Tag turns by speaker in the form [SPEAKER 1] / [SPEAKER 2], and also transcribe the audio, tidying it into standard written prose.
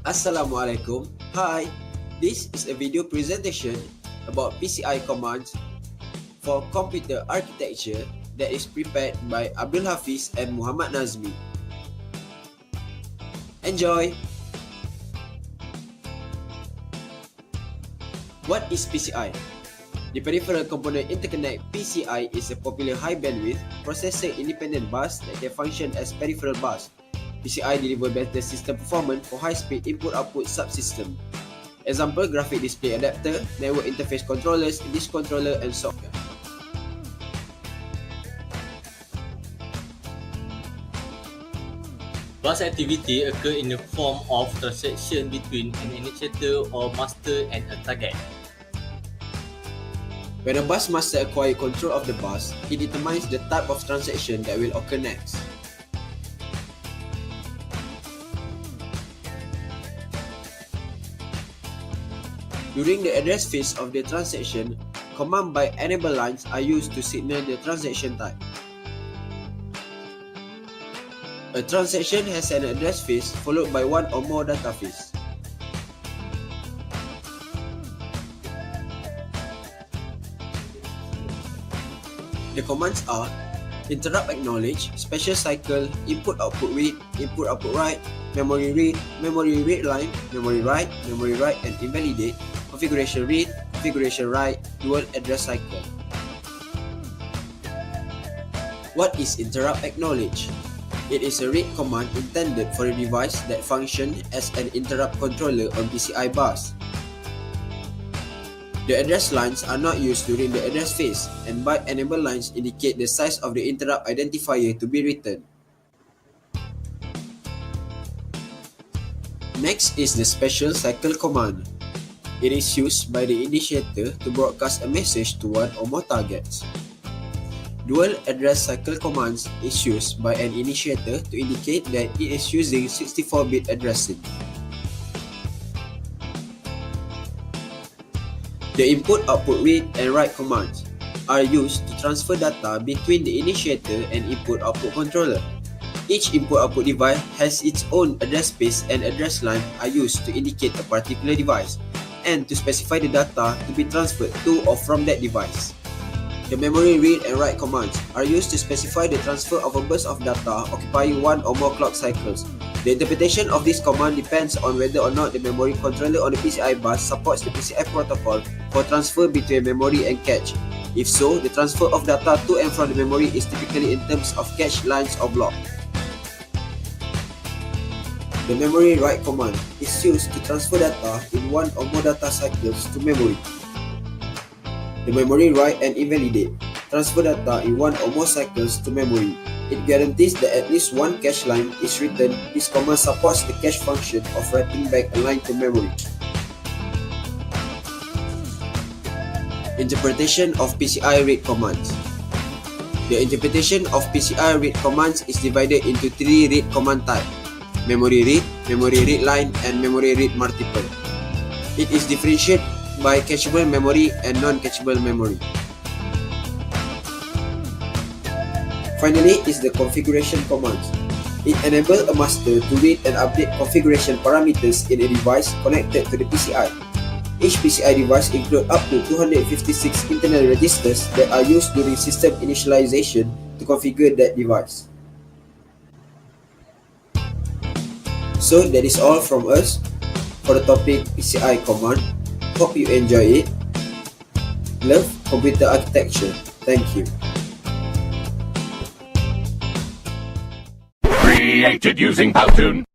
[SPEAKER 1] Assalamualaikum. Hi, this is a video presentation about PCI commands for computer architecture that is prepared by ABDUL HAFIZ and MUHAMAD Nazmi. Enjoy! What is PCI? The Peripheral Component Interconnect PCI is a popular high bandwidth processor independent bus that can function as peripheral bus. PCI deliver better system performance for high-speed input-output subsystem. Example, graphic display adapter, network interface controllers, disk controller, and software.
[SPEAKER 2] Bus activity occur in the form of transaction between an initiator or master and a target.
[SPEAKER 1] When a bus master acquires control of the bus, it determines the type of transaction that will occur next. During the address phase of the transaction, command by enable lines are used to signal the transaction type. A transaction has an address phase followed by one or more data phase. The commands are interrupt acknowledge, special cycle, input output read, input output write, memory read line, memory write, and invalidate, configuration read, configuration write, dual address cycle. What is interrupt acknowledge? It is a read command intended for a device that functions as an interrupt controller on PCI bus. The address lines are not used during the address phase, and byte enable lines indicate the size of the interrupt identifier to be written. Next is the special cycle command. It is used by the initiator to broadcast a message to one or more targets. Dual address cycle commands is used by an initiator to indicate that it is using 64-bit addressing. The input-output read and write commands are used to transfer data between the initiator and input-output controller. Each input-output device has its own address space, and address line are used to indicate a particular device and to specify the data to be transferred to or from that device. The memory read and write commands are used to specify the transfer of a burst of data occupying one or more clock cycles. The interpretation of this command depends on whether or not the memory controller on the PCI bus supports the PCI protocol for transfer between memory and cache. If so, the transfer of data to and from the memory is typically in terms of cache lines or block. The memory write command is used to transfer data in one or more data cycles to memory. The memory write and invalidate transfer data in one or more cycles to memory. It guarantees that at least one cache line is written. This command supports the cache function of writing back a line to memory. Interpretation of PCI read commands. The interpretation of PCI read commands is divided into three read command types: memory read line, and memory read multiple. It is differentiated by cacheable memory and non-cacheable memory. Finally is the configuration commands. It enables a master to read and update configuration parameters in a device connected to the PCI. Each PCI device includes up to 256 internal registers that are used during system initialization to configure that device. So that is all from us for the topic PCI command. Hope you enjoy it. Love computer architecture. Thank you.
[SPEAKER 3] Created using Powtoon.